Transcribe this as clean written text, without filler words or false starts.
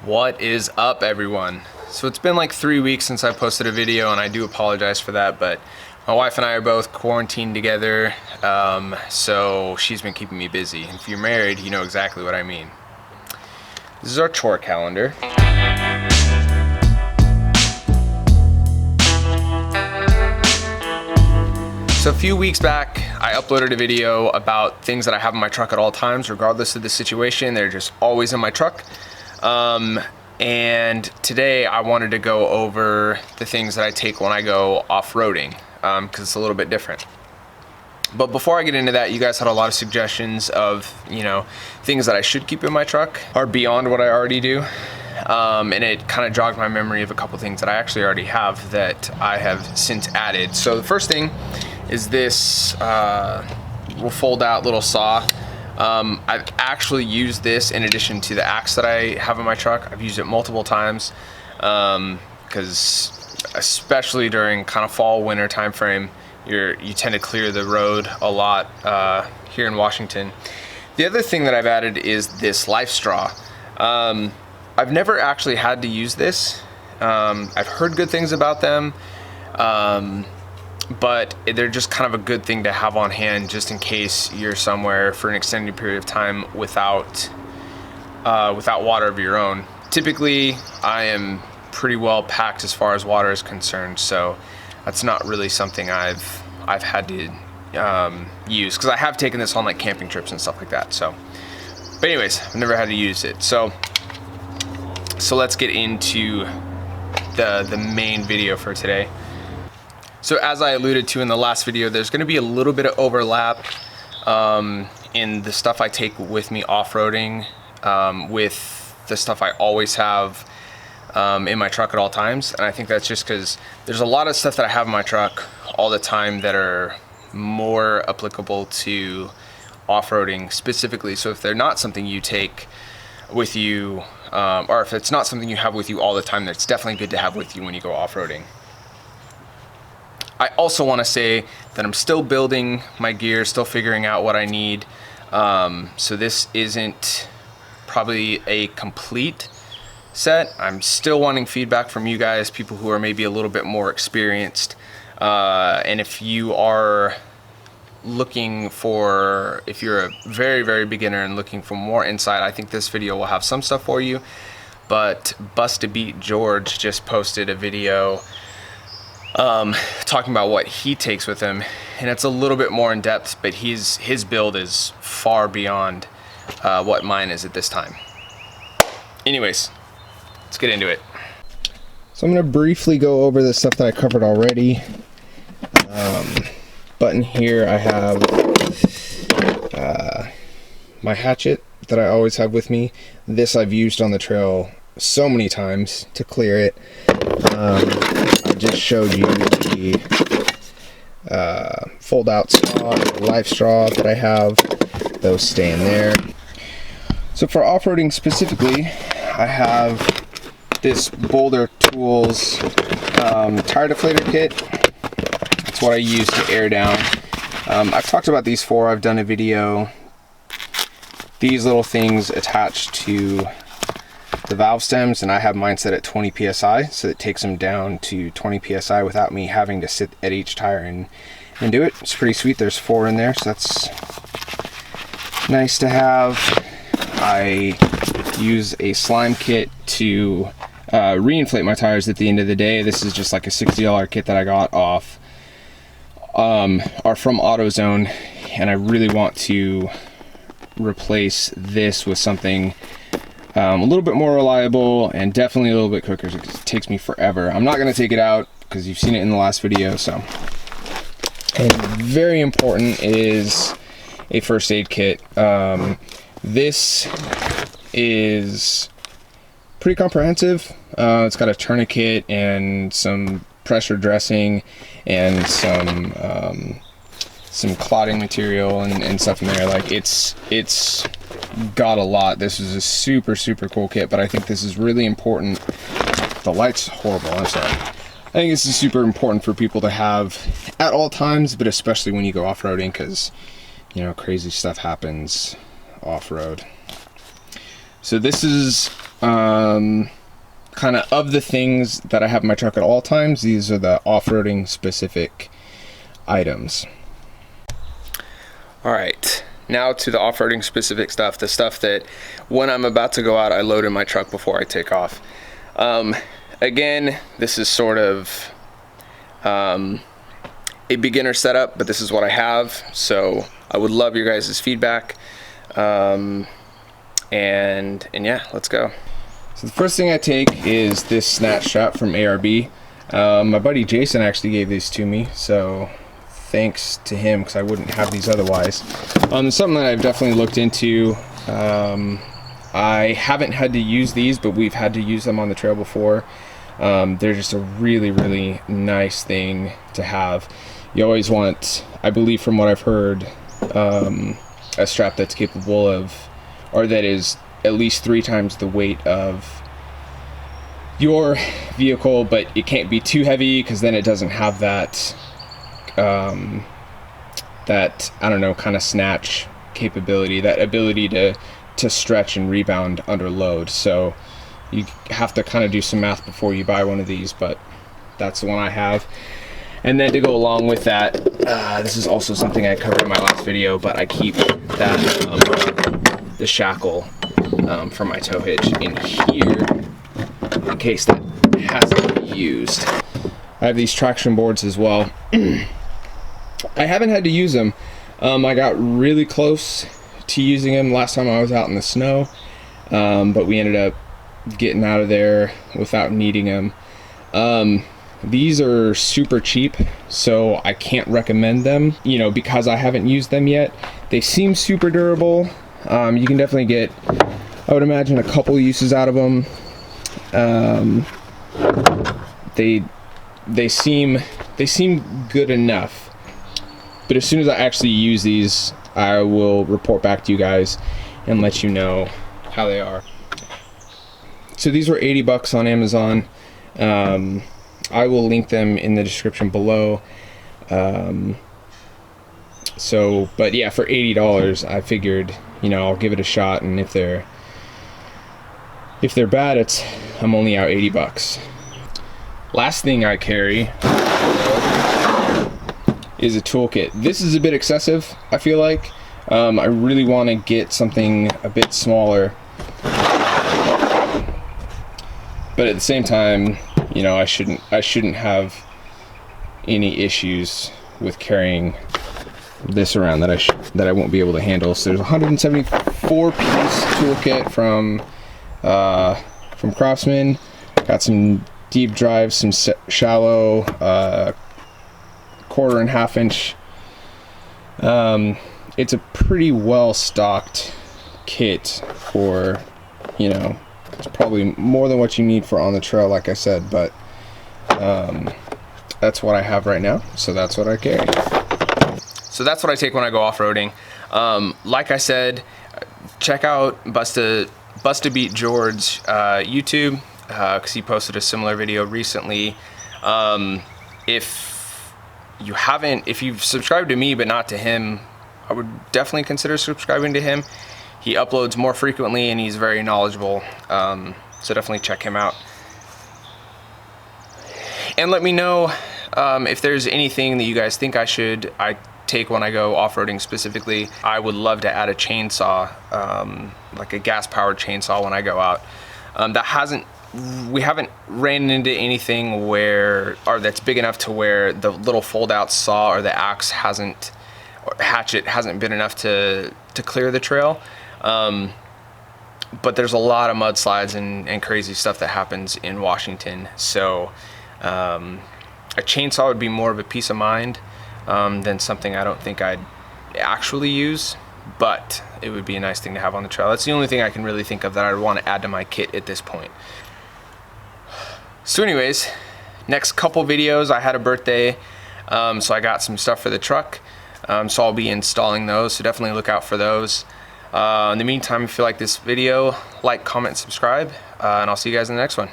What is up, everyone? So it's been like 3 weeks since I posted a video, and I do apologize for that, but my wife and I are both quarantined together, so she's been keeping me busy. And if you're married, you know exactly what I mean. This is our chore calendar. So a few weeks back, I uploaded a video about things that I have in my truck at all times, regardless of the situation. They're just always in my truck. And today I wanted to go over the things that I take when I go off-roading, because it's a little bit different. But before I get into that, you guys had a lot of suggestions of, things that I should keep in my truck are beyond what I already do. And it kind of jogged my memory of a couple things that I actually already have that I have since added. So the first thing is this will fold out little saw. I've actually used this in addition to the axe that I have in my truck. I've used it multiple times because especially during kind of fall, winter time frame, you tend to clear the road a lot here in Washington. The other thing that I've added is this life straw. I've never actually had to use this. I've heard good things about them. But they're just kind of a good thing to have on hand just in case you're somewhere for an extended period of time without water of your own. Typically, I am pretty well packed as far as water is concerned, so that's not really something I've had to use, because I have taken this on like camping trips and stuff like that. So, but anyways, I've never had to use it. So let's get into the main video for today. So as I alluded to in the last video, there's going to be a little bit of overlap in the stuff I take with me off-roading with the stuff I always have in my truck at all times. And I think that's just because there's a lot of stuff that I have in my truck all the time that are more applicable to off-roading specifically. So if they're not something you take with you, or if it's not something you have with you all the time, that's definitely good to have with you when you go off-roading. I also want to say that I'm still building my gear, still figuring out what I need. So this isn't probably a complete set. I'm still wanting feedback from you guys, people who are maybe a little bit more experienced. And if you are if you're a very, very beginner and looking for more insight, I think this video will have some stuff for you. But Bust to Beat George just posted a video talking about what he takes with him, and it's a little bit more in depth, but his build is far beyond what mine is at this time. Anyways, let's get into it. So I'm going to briefly go over the stuff that I covered already. But in here I have my hatchet that I always have with me. This I've used on the trail so many times to clear it. I just showed you the fold out straw, life straw that I have. Those stay in there. So for off-roading specifically, I have this Boulder Tools tire deflator kit. That's what I use to air down. I've talked about these before. I've done a video. These little things attached to the valve stems, and I have mine set at 20 psi, so it takes them down to 20 psi without me having to sit at each tire and do it. It's pretty sweet. There's 4 in there, so that's nice to have. I use a slime kit to reinflate my tires at the end of the day. This is just like a $60 kit that I got off or from AutoZone, and I really want to replace this with something a little bit more reliable and definitely a little bit quicker. It takes me forever. I'm not going to take it out because you've seen it in the last video. So, and very important is a first aid kit. This is pretty comprehensive. It's got a tourniquet and some pressure dressing and some clotting material and stuff in there. Like it's got a lot. This is a super cool kit, but I think this is really important. The light's horrible, I'm sorry. I think this is super important for people to have at all times, but especially when you go off-roading, because crazy stuff happens off-road. So this is kind of the things that I have in my truck at all times, these are the off-roading specific items. All right, now to the off-roading specific stuff, the stuff that when I'm about to go out, I load in my truck before I take off. Again, this is sort of a beginner setup, but this is what I have, so I would love your guys' feedback. And yeah, let's go. So the first thing I take is this snatch strap from ARB. My buddy Jason actually gave these to me, so thanks to him, because I wouldn't have these otherwise. It's something that I've definitely looked into. I haven't had to use these, but we've had to use them on the trail before. They're just a really, really nice thing to have. You always want, I believe from what I've heard, a strap that's capable of, or that is at least 3 times the weight of your vehicle, but it can't be too heavy, because then it doesn't have that that, I don't know, kind of snatch capability, that ability to stretch and rebound under load. So you have to kind of do some math before you buy one of these, but that's the one I have. And then to go along with that, this is also something I covered in my last video, but I keep that the shackle from my tow hitch in here in case that hasn't been used. I have these traction boards as well. I haven't had to use them. I got really close to using them last time I was out in the snow, but we ended up getting out of there without needing them. These are super cheap, so I can't recommend them, you know, because I haven't used them yet. They seem super durable. You can definitely get, I would imagine, a couple uses out of them. They seem good enough. But as soon as I actually use these, I will report back to you guys and let you know how they are. So these were 80 bucks on Amazon. I will link them in the description below. But yeah, for $80, I figured, you know, I'll give it a shot, and if they're bad, I'm only out 80 bucks. Last thing I carry is a toolkit. This is a bit excessive, I feel like. I really want to get something a bit smaller, but at the same time, you know, I shouldn't have any issues with carrying this around that I won't be able to handle. So there's a 174 piece toolkit from Craftsman. Got some deep drives, some shallow 1/4 and 1/2 inch. It's a pretty well stocked kit for, you know, it's probably more than what you need for on the trail, like I said, but that's what I have right now, so that's what I carry. So that's what I take when I go off-roading. Like I said, check out Busta Beat George YouTube, because he posted a similar video recently. If you've subscribed to me but not to him, I would definitely consider subscribing to him. He uploads more frequently and he's very knowledgeable, so definitely check him out. And let me know if there's anything that you guys think I take when I go off-roading specifically. I would love to add a chainsaw, like a gas-powered chainsaw when I go out. We haven't ran into anything that's big enough to where the little fold-out saw or the axe hatchet hasn't been enough to clear the trail. But there's a lot of mudslides and crazy stuff that happens in Washington. So a chainsaw would be more of a peace of mind than something I don't think I'd actually use, but it would be a nice thing to have on the trail. That's the only thing I can really think of that I'd want to add to my kit at this point. So anyways, next couple videos, I had a birthday, so I got some stuff for the truck, so I'll be installing those, so definitely look out for those. In the meantime, if you like this video, like, comment, subscribe, and I'll see you guys in the next one.